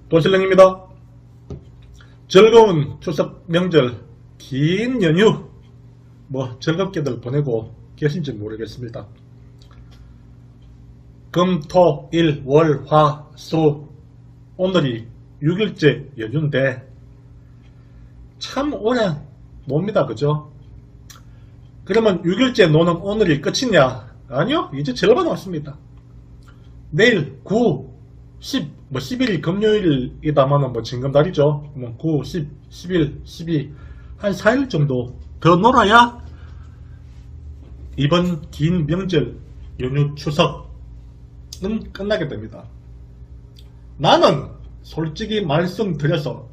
도실령입니다. 즐거운 추석 명절 긴 연휴 즐겁게들 보내고 계신지 모르겠습니다. 금, 토, 일, 월, 화, 수 오늘이 6일째 연휴인데 참 오래 놉니다. 그죠? 그러면 6일째 노는 오늘이 끝이냐? 아니요, 이제 절반 왔습니다. 내일 9, 10, 11일 금요일이다마는 징검다리죠. 9, 10, 11, 12 한 4일 정도 더 놀아야 이번 긴 명절 연휴 추석은 끝나게 됩니다. 나는 솔직히 말씀드려서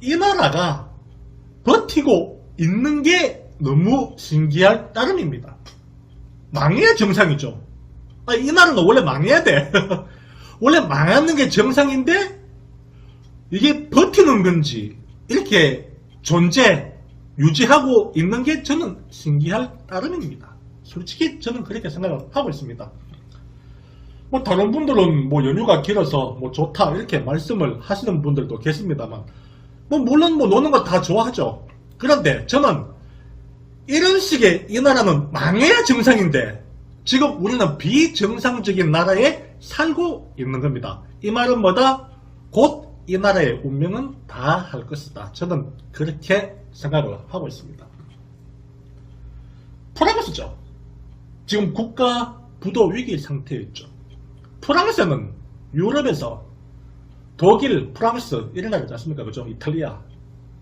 이 나라가 버티고 있는 게 너무 신기할 따름입니다. 망해야 정상이죠. 이 나라는 원래 망해야 돼. 원래 망하는 게 정상인데 이게 버티는 건지 이렇게 존재 유지하고 있는 게 저는 신기할 따름입니다. 솔직히 저는 그렇게 생각을 하고 있습니다. 다른 분들은 연휴가 길어서 좋다 이렇게 말씀을 하시는 분들도 계십니다만 물론 노는 거 다 좋아하죠. 그런데 저는 이런 식의 이 나라는 망해야 정상인데 지금 우리는 비정상적인 나라에 살고 있는 겁니다. 이 말은 뭐다? 곧 이 나라의 운명은 다 할 것이다. 저는 그렇게 생각을 하고 있습니다. 프랑스죠. 지금 국가 부도 위기 상태에 있죠. 프랑스는 유럽에서 독일, 프랑스 이런 나라지 않습니까? 그죠? 이탈리아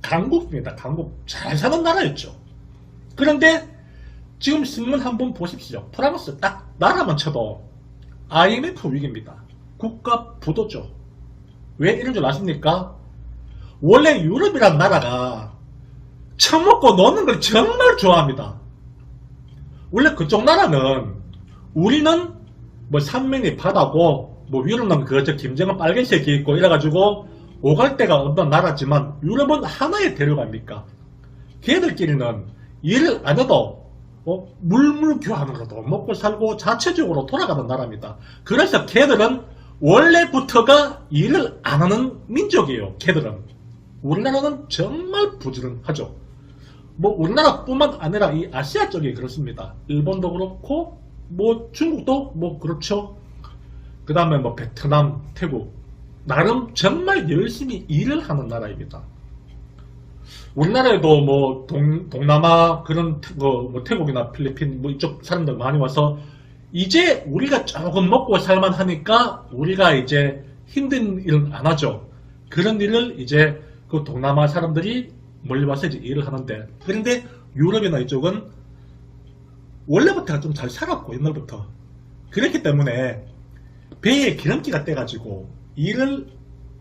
강국입니다. 강국. 잘 사는 나라였죠. 그런데 지금 신문 한번 보십시오. 프랑스 딱 나라만 쳐도 IMF 위기입니다. 국가 부도죠. 왜 이런 줄 아십니까? 원래 유럽이란 나라가 처먹고 노는 걸 정말 좋아합니다. 원래 그쪽 나라는 우리는 산면이 바다고 유럽은 김정은 빨간색이 있고 이래가지고 오갈 데가 없는 나라지만 유럽은 하나의 대륙 아닙니까? 걔들끼리는 일을 안 해도 물물교환으로도 먹고 살고 자체적으로 돌아가는 나라입니다. 그래서 걔들은 원래부터가 일을 안 하는 민족이에요. 걔들은. 우리나라는 정말 부지런하죠. 우리나라뿐만 아니라 이 아시아 쪽이 그렇습니다. 일본도 그렇고 중국도 그렇죠. 그 다음에 베트남, 태국 나름 정말 열심히 일을 하는 나라입니다. 우리나라에도 동남아 그런 태국이나 필리핀 이쪽 사람들 많이 와서 이제 우리가 조금 먹고 살만 하니까 우리가 이제 힘든 일은 안 하죠. 그런 일을 이제 그 동남아 사람들이 몰려와서 이제 일을 하는데, 그런데 유럽이나 이쪽은 원래부터 좀 잘 살았고 옛날부터 그렇기 때문에 배에 기름기가 떼가지고 일을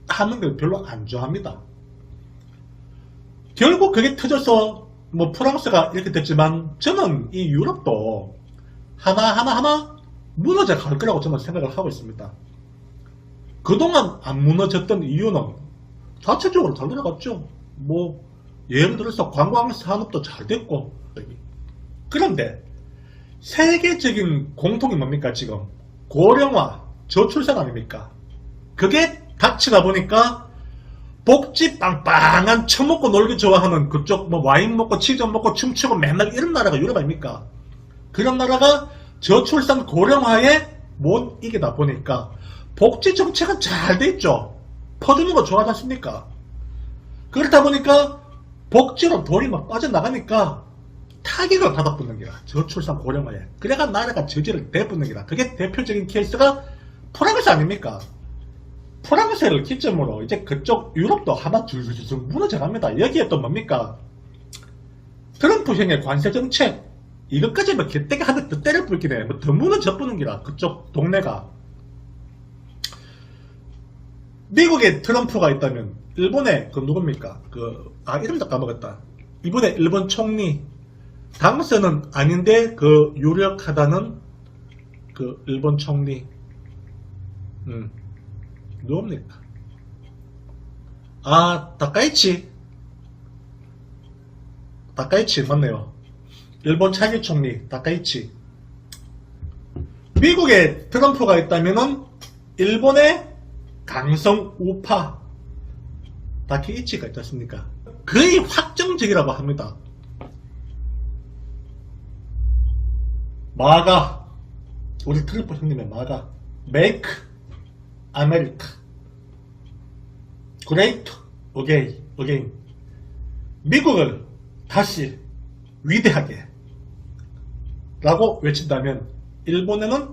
하는 걸 별로 안 좋아합니다. 결국 그게 터져서 프랑스가 이렇게 됐지만 저는 이 유럽도 하나하나 무너져 갈 거라고 저는 생각을 하고 있습니다. 그동안 안 무너졌던 이유는 자체적으로 잘 돌아갔죠. 예를 들어서 관광 산업도 잘 됐고. 그런데 세계적인 공통이 뭡니까? 지금 고령화, 저출산 아닙니까? 그게 닥치다 보니까 복지 빵빵한 처먹고 놀기 좋아하는 그쪽 와인 먹고 치즈 먹고 춤추고 맨날 이런 나라가 유럽 아닙니까? 그런 나라가 저출산 고령화에 못 이기다 보니까 복지 정책은 잘 돼 있죠. 퍼주는 거 좋아하지 않습니까? 그렇다 보니까 복지로 돈이 빠져나가니까 타격을 받아붙는 게라. 저출산 고령화에. 그래가 나라가 저지를 대붙는 게라. 그게 대표적인 케이스가 프랑스 아닙니까? 프랑스를 기점으로 이제 그쪽 유럽도 하나 줄줄줄 무너져갑니다. 여기에 또 뭡니까? 트럼프형의 관세정책. 이것까지 개떼가 하나 더 때려 불긴 해. 더 무너져 보는 기라. 그쪽 동네가. 미국에 트럼프가 있다면 일본에 누굽니까? 이름도 까먹었다. 이번에 일본 총리 당선은 아닌데 유력하다는 일본 총리 누굽니까? 다카이치 맞네요. 일본 차기 총리 다카이치. 미국에 트럼프가 있다면은 일본에 강성 우파 다케이치가 있지 않습니까? 거의 확정적이라고 합니다. 마가, 우리 트럼프 형님의 마가, Make America Great Again, 미국을 다시 위대하게 라고 외친다면 일본에는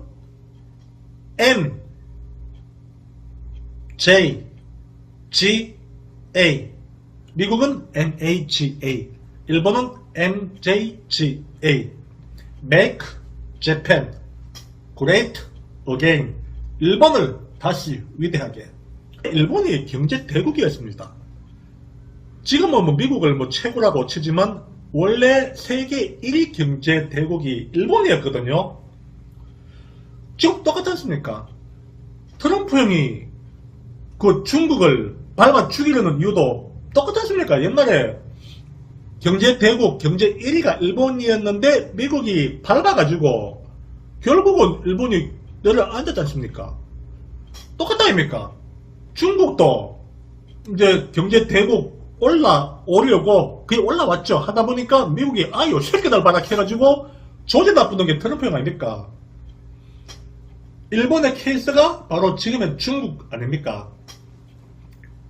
MJGA, 미국은 MAGA, 일본은 MJGA, Make Japan Great Again, 일본을 다시 위대하게. 일본이 경제 대국이었습니다. 지금은 뭐 미국을 뭐 최고라고 치지만 원래 세계 1위 경제 대국이 일본이었거든요. 지금 똑같지 않습니까? 트럼프 형이 그 중국을 밟아 죽이려는 이유도 똑같지 않습니까? 옛날에 경제 대국, 경제 1위가 일본이었는데 미국이 밟아가지고 결국은 일본이 내려앉았지 않습니까? 똑같다 아닙니까? 중국도 이제 경제 대국 올라오려고 그게 올라왔죠. 하다 보니까 미국이 아유 새끼들 봐라 해가지고 조지 나쁘던 게 트럼프 형 아닙니까? 일본의 케이스가 바로 지금의 중국 아닙니까?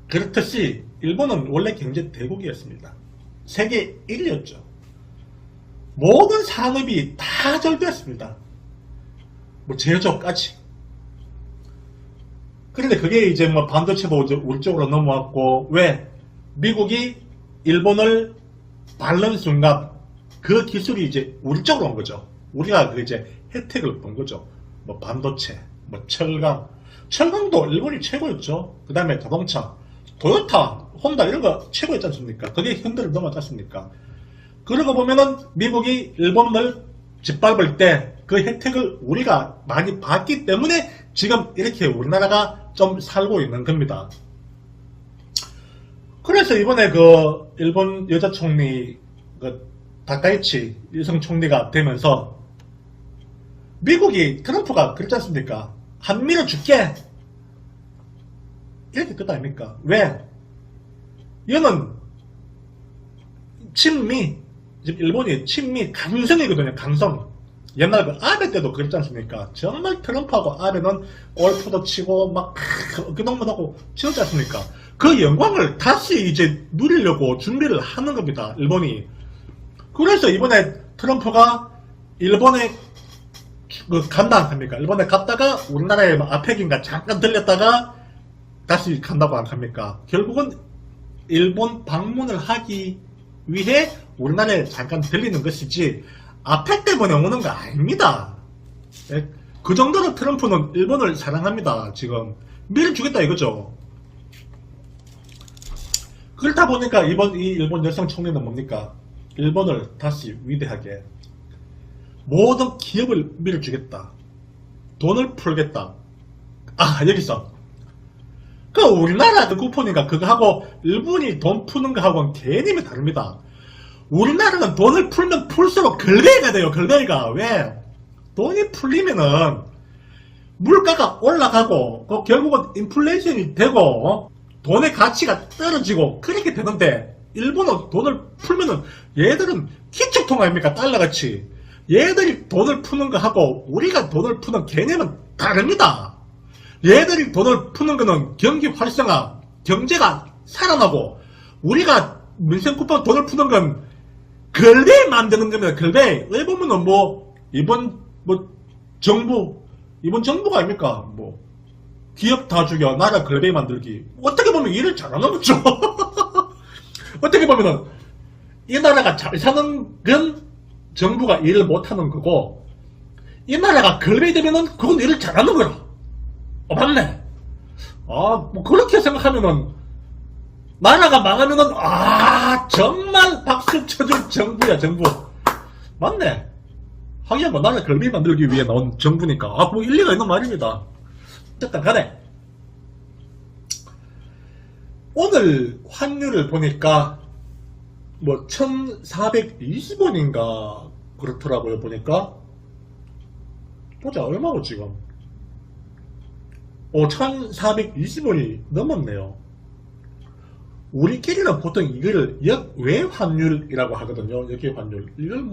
그렇듯이 일본은 원래 경제 대국이었습니다. 세계 1위였죠. 모든 산업이 다 절도했습니다. 뭐 제조업까지. 그런데 그게 이제 뭐 반도체도 우리 쪽으로 넘어왔고, 왜? 미국이 일본을 밟는 순간 그 기술이 이제 우리 쪽으로 온 거죠. 우리가 그 이제 혜택을 본 거죠. 뭐 반도체, 뭐 철강도 일본이 최고였죠. 그 다음에 자동차, 토요타, 혼다 이런 거 최고였지 않습니까? 그게 현대를 넘어갔지 않습니까? 그러고 보면은 미국이 일본을 짓밟을 때 그 혜택을 우리가 많이 받기 때문에 지금 이렇게 우리나라가 좀 살고 있는 겁니다. 그래서 이번에 그 일본 여자 총리 그 다카이치 일성 총리가 되면서 미국이 트럼프가 그랬지 않습니까? 한미를 줄게 이렇게 끝 아닙니까? 왜? 얘는 친미, 지금 일본이 친미 강성이거든요. 강성. 옛날 그 아베 때도 그랬지 않습니까? 정말 트럼프하고 아베는 골프도 치고 막 어깨동무하고 치렀지 않습니까? 그 영광을 다시 이제 누리려고 준비를 하는 겁니다. 일본이. 그래서 이번에 트럼프가 일본에 간다 합니까? 일본에 갔다가 우리나라에 아펙인가 잠깐 들렸다가 다시 간다고 안 합니까? 결국은 일본 방문을 하기 위해 우리나라에 잠깐 들리는 것이지 아펙 때문에 오는 거 아닙니다. 그 정도로 트럼프는 일본을 사랑합니다. 지금 밀어주겠다 이거죠. 그렇다 보니까 이 일본 여성 총리는 뭡니까? 일본을 다시 위대하게 모든 기업을 밀어주겠다. 돈을 풀겠다. 아 여기서 그 우리나라 그 쿠폰인가 그거 하고 일본이 돈 푸는 거 하고는 개념이 다릅니다. 우리나라는 돈을 풀면 풀수록 걸레이가 돼요. 걸레이가. 왜? 돈이 풀리면은 물가가 올라가고 결국은 인플레이션이 되고 돈의 가치가 떨어지고 그렇게 되는데 일본은 돈을 풀면은 얘들은 기축통 아닙니까? 달러같이. 얘들이 돈을 푸는 거 하고 우리가 돈을 푸는 개념은 다릅니다. 얘들이 돈을 푸는 거는 경기 활성화, 경제가 살아나고 우리가 민생 쿠폰 돈을 푸는 건 걸레 만드는 겁니다. 걸레. 왜 보면은 뭐 이번 정부가 아닙니까? 뭐 기업 다 죽여 나라 걸레 만들기. 어떻게 보면 일을 잘하는 거죠. 어떻게 보면은 이 나라가 잘 사는 건 정부가 일을 못하는 거고 이 나라가 걸레 되면은 그건 일을 잘하는 거라. 맞네. 뭐 그렇게 생각하면은 나라가 망하면은 정말 박수 쳐줄 정부야 정부. 맞네. 하긴 뭐 나라 걸비 만들기 위해 나온 정부니까 뭐 일리가 있는 말입니다. 어쨌든 간에 오늘 환율을 보니까 뭐 1420원인가 그렇더라고요. 보니까 보자 얼마고 지금 5,420원이 넘었네요. 우리끼리는 보통 이거를 역외환율이라고 하거든요. 역외환율. 이걸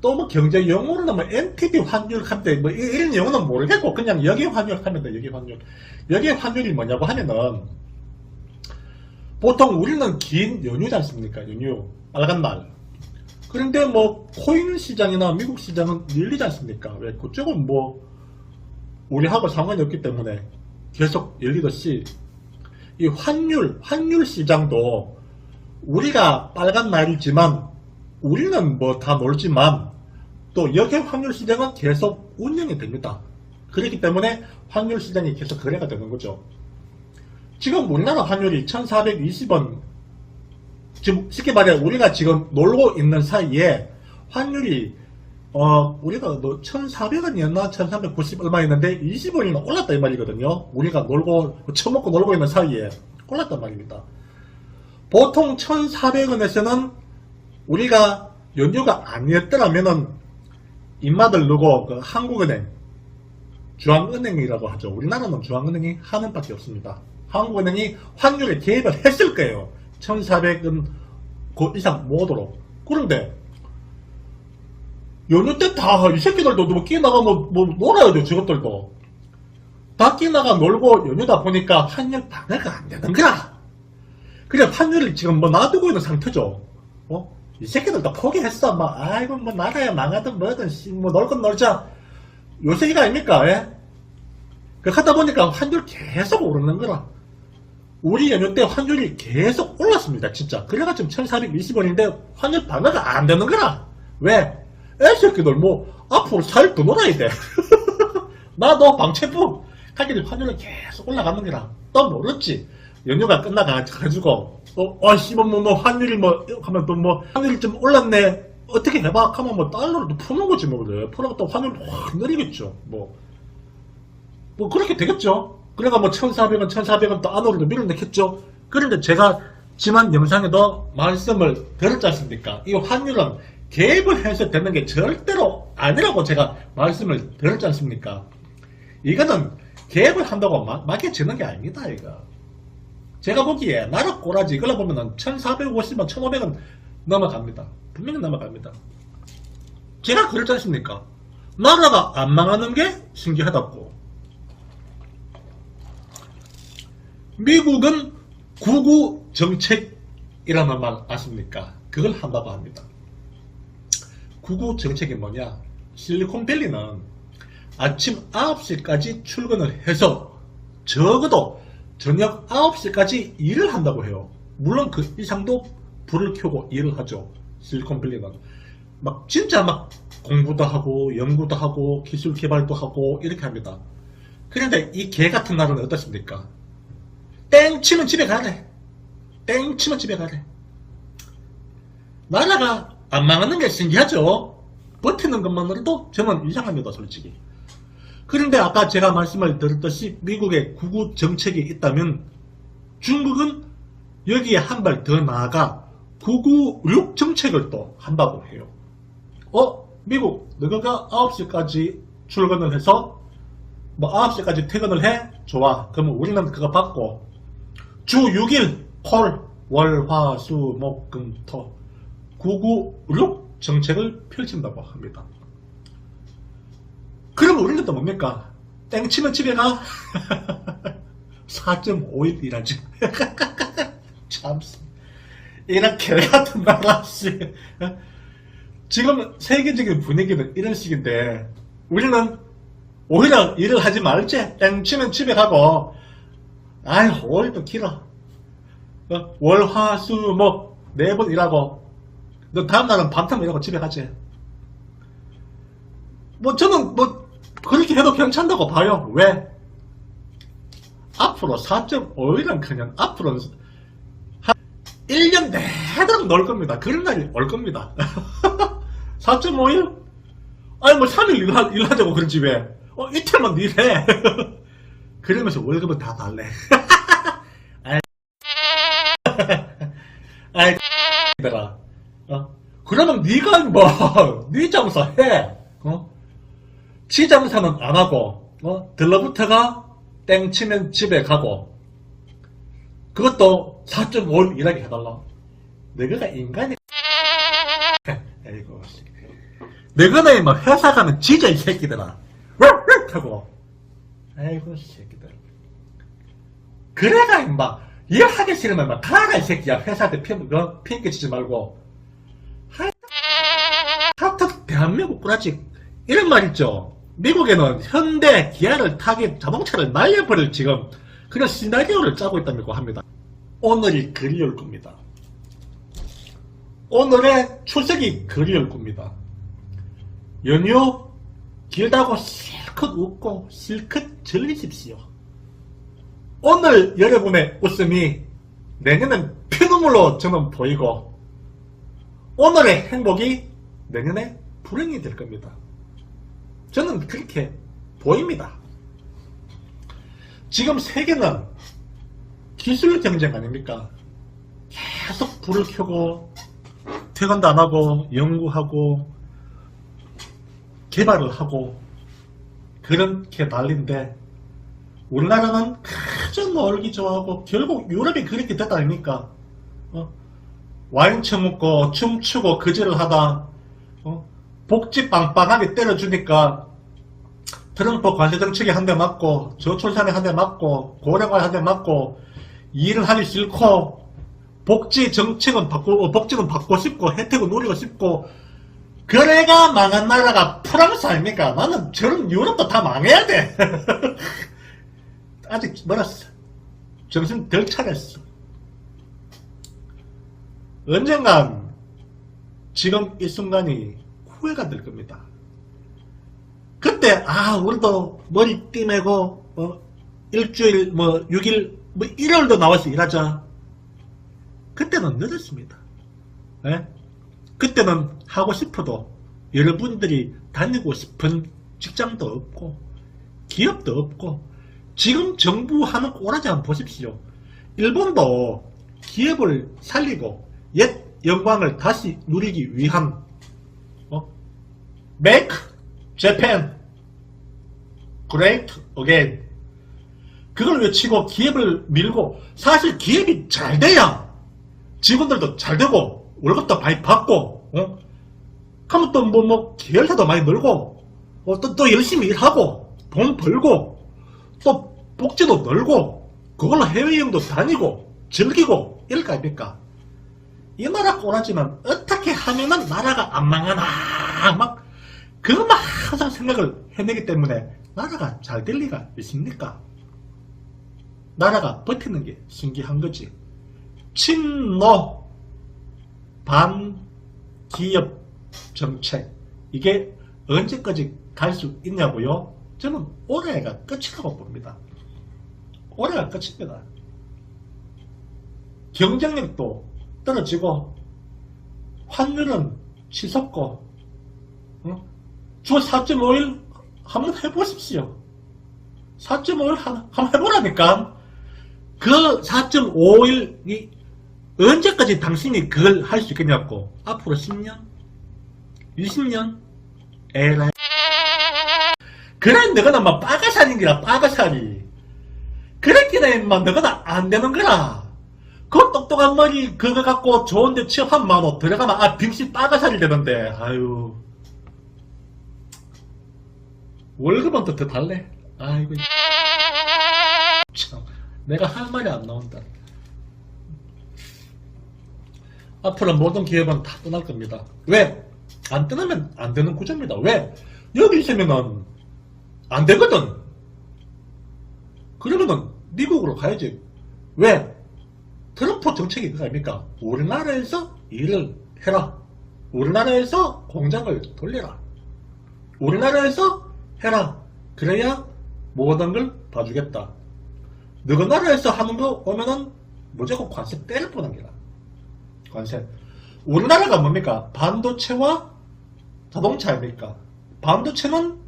또 경제 용어로는 NTD 환율 한데 이런 용어는 모르겠고 그냥 역외환율 하면 돼. 역외환율. 역외환율이 뭐냐고 하면은 보통 우리는 긴 연휴지 않습니까? 연휴. 빨간 날. 그런데 코인 시장이나 미국 시장은 밀리지 않습니까? 왜? 그쪽은 우리하고 상관이 없기 때문에 계속 열리듯이 이 환율 시장도 우리가 빨간 날이지만 우리는 다 놀지만 또 여기 환율 시장은 계속 운영이 됩니다. 그렇기 때문에 환율 시장이 계속 거래가 되는 거죠. 지금 우리나라 환율이 1,420원, 지금 쉽게 말해 우리가 지금 놀고 있는 사이에 환율이 우리가 1,400원이었나 1,390 얼마였는데 20원이나 올랐다 이 말이거든요. 우리가 처먹고 놀고 있는 사이에 올랐단 말입니다. 보통 1,400원에서는 우리가 연휴가 아니었더라면은 입맛을 누고 한국은행, 중앙은행이라고 하죠. 우리나라는 중앙은행이 하는밖에 없습니다. 한국은행이 환율에 개입을 했을 거예요. 1,400원 그 이상 못 오도록. 그런데 연휴 때 다 이 새끼들도 끼나가 놀아야죠. 저것들도 다 끼나가 놀고 연휴다 보니까 환율 방해가 안 되는 거야. 그래 환율을 지금 놔두고 있는 상태죠. 이 새끼들도 포기했어. 아이고 나라야 망하든 뭐든 놀 건 놀자. 요 새끼가 아닙니까? 예? 하다 보니까 환율 계속 오르는 거라. 우리 연휴 때 환율이 계속 올랐습니다. 진짜. 그래가지고 1,420원인데 환율 방어가 안 되는 거라. 왜? 애새끼들 앞으로 4일 더 놀아야 돼. 나도 방체부 하기를 환율은 계속 올라가는 거라. 또 모르지. 연휴가 끝나가지고 씨발 환율이 하면 또 환율이 좀 올랐네. 어떻게 해봐? 하면 달러로 또 푸는 거지 그래. 풀어가 또 환율 확 내리겠죠. 그렇게 되겠죠. 그러니까 1,400원, 1,400원 또 안으로도 밀어넣겠죠. 그런데 제가 지난 영상에도 말씀을 드렸지 않습니까? 이 환율은 개입을 해서 되는 게 절대로 아니라고 제가 말씀을 드렸지 않습니까? 이거는 개입을 한다고 막혀지는 게 아닙니다, 이거. 제가 보기에 나라 꼬라지 이걸로 보면은 1,450원, 1,500원 넘어갑니다. 분명히 넘어갑니다. 제가 그랬지 않습니까? 나라가 안 망하는 게 신기하다고. 미국은 구구 정책이라는 말 아십니까? 그걸 한다고 합니다. 구구 정책이 뭐냐? 실리콘밸리는 아침 9시까지 출근을 해서 적어도 저녁 9시까지 일을 한다고 해요. 물론 그 이상도 불을 켜고 일을 하죠. 실리콘밸리는 진짜 공부도 하고 연구도 하고 기술 개발도 하고 이렇게 합니다. 그런데 이 개 같은 나라는 어떻습니까? 땡 치면 집에 가래. 땡 치면 집에 가래. 나라가 안 망하는 게 신기하죠. 버티는 것만으로도 저는 이상합니다, 솔직히. 그런데 아까 제가 말씀을 드렸듯이 미국의 구구 정책이 있다면 중국은 여기에 한 발 더 나아가 구구6 정책을 또 한다고 해요. 미국 너가 9시까지 출근을 해서 9시까지 퇴근을 해? 좋아. 그러면 우리는 그거 받고 주 6일 콜, 월, 화, 수, 목, 금, 토 996 정책을 펼친다고 합니다. 그러면 우리는 또 뭡니까? 땡치면 집에 가? 4.5일 일하지. 참 이런 개같은 나라씨. 지금 세계적인 분위기는 이런 식인데 우리는 오히려 일을 하지 말지. 땡치면 집에 가고 5일도 길어. 월, 화, 수, 목 4번 일하고 너 다음날은 밤타면 일하고 집에 가지. 저는 그렇게 해도 괜찮다고 봐요. 왜? 앞으로 4.5일은 그냥 앞으로는 1년 내도록 놀 겁니다. 그런 날이 올 겁니다. 4.5일? 아니 3일 일하자고 그러지 왜? 이틀만 일해. 그러면서 월급은 다 달래. 아이 얘들아. 그러면 네가 네 장사 해. 지 장사는 안 하고 들러붙어가 땡치면 집에 가고, 그것도 4.5일 일하게 해달라. 너희가 인간이 아이고 너희는 막 회사 가면 지져 이 새끼들아 하고 아이고 새끼들 그래가 임마 일하기 싫으면 막 가라 이 새끼야. 회사한테 핑계 치지 말고 하여튼 대한민국 꾸라지 이런 말 있죠. 미국에는 현대 기아를 타긴 자동차를 날려버릴 지금 그런 시나리오를 짜고 있다고 합니다. 오늘이 그리울 겁니다. 오늘의 추석이 그리울 겁니다. 연휴 길다고 실컷 웃고 실컷 즐기십시오. 오늘 여러분의 웃음이 내년엔 피눈물로 저는 보이고 오늘의 행복이 내년에 불행이 될 겁니다. 저는 그렇게 보입니다. 지금 세계는 기술 경쟁 아닙니까? 계속 불을 켜고 퇴근도 안 하고 연구하고 개발을 하고 그렇게 난리인데 우리나라는 그저 놀기 좋아하고 결국 유럽이 그렇게 됐다 아닙니까? 와인 처먹고 춤추고 그지를 하다 복지 빵빵하게 때려주니까 트럼프 관세 정책에 한 대 맞고 저출산에 한 대 맞고 고령화에 한 대 맞고 일을 하기 싫고 복지 정책은 복지는 받고 싶고 혜택은 누리고 싶고 그래가 망한 나라가 프랑스 아닙니까? 나는 저런 유럽도 다 망해야 돼. 아직 멀었어. 정신 덜 차렸어. 언젠간 지금 이 순간이 후회가 될 겁니다. 그때 우리도 머리 띠매고 일주일 6일 1월도 나와서 일하자. 그때는 늦었습니다. 네? 그때는 하고 싶어도 여러분들이 다니고 싶은 직장도 없고 기업도 없고 지금 정부 하는 꼬라지 한번 보십시오. 일본도 기업을 살리고 옛 영광을 다시 누리기 위한 Make Japan Great Again 그걸 외치고 기업을 밀고 사실 기업이 잘 돼야 직원들도 잘 되고 월급도 많이 받고 그러면 또 계열사도 많이 늘고 또 열심히 일하고 돈 벌고 또 복지도 늘고 그걸로 해외여행도 다니고 즐기고 이럴 거 아닙니까? 이 나라 꼬라지는 어떻게 하면은 나라가 안 망하나 막 그것만 항상 생각을 해내기 때문에 나라가 잘 될 리가 있습니까? 나라가 버티는 게 신기한 거지. 친노 반기업 정책 이게 언제까지 갈 수 있냐고요? 저는 올해가 끝이라고 봅니다. 올해가 끝입니다. 경쟁력도 떨어지고 환율은 치솟고 주 4.5일 한번 해보십시오. 4.5일 한번 해보라니까. 그 4.5일이 언제까지 당신이 그걸 할 수 있겠냐고. 앞으로 10년? 20년? 에라이. 그래 너거나 막 빠가살인 거라 빠가살이. 그랬기나 임마 너거나 안 되는 거라. 그 똑똑한 머리 그거 갖고 좋은데 취업한 만원 들어가면 빙시 빠가살이 되는데 아유. 월급은 더 달래. 아이고 참 내가 할 말이 안 나온다. 앞으로 모든 기업은 다 떠날 겁니다. 왜? 안 떠나면 안 되는 구조입니다. 왜? 여기 있으면은 안 되거든. 그러면은 미국으로 가야지. 왜? 트럼프 정책이 그거 아닙니까? 우리나라에서 일을 해라. 우리나라에서 공장을 돌려라. 우리나라에서 해라. 그래야 모든 걸 봐주겠다. 너희 나라에서 하는 거 오면은 무조건 관세 때릴 뻔한 게라. 관세. 우리나라가 뭡니까? 반도체와 자동차 아닙니까? 반도체는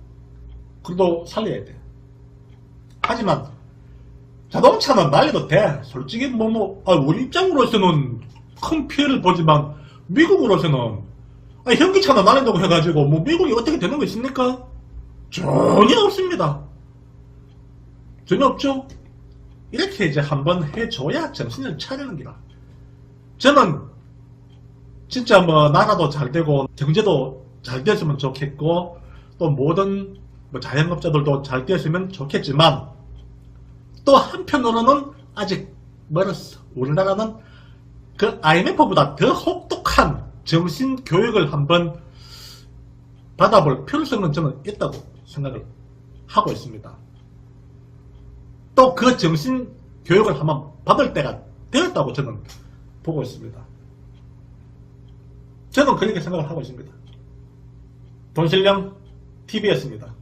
그래도 살려야 돼. 하지만 자동차는 날려도 돼. 솔직히 우리 입장으로서는 큰 피해를 보지만 미국으로서는 현기차나 날린다고 해가지고 미국이 어떻게 되는 거 있습니까? 전혀 없습니다. 전혀 없죠. 이렇게 이제 한번 해줘야 정신을 차리는 기라. 저는 진짜 뭐 나라도 잘 되고 경제도 잘 됐으면 좋겠고 또 모든 뭐 자영업자들도 잘 됐으면 좋겠지만 또 한편으로는 아직 멀었어. 우리나라는 그 IMF보다 더 혹독한 정신교육을 한번 받아볼 필요성은 저는 있다고 생각을 하고 있습니다. 또 그 정신교육을 한번 받을 때가 되었다고 저는 보고 있습니다. 저는 그렇게 생각을 하고 있습니다. 돈실령 TV였습니다.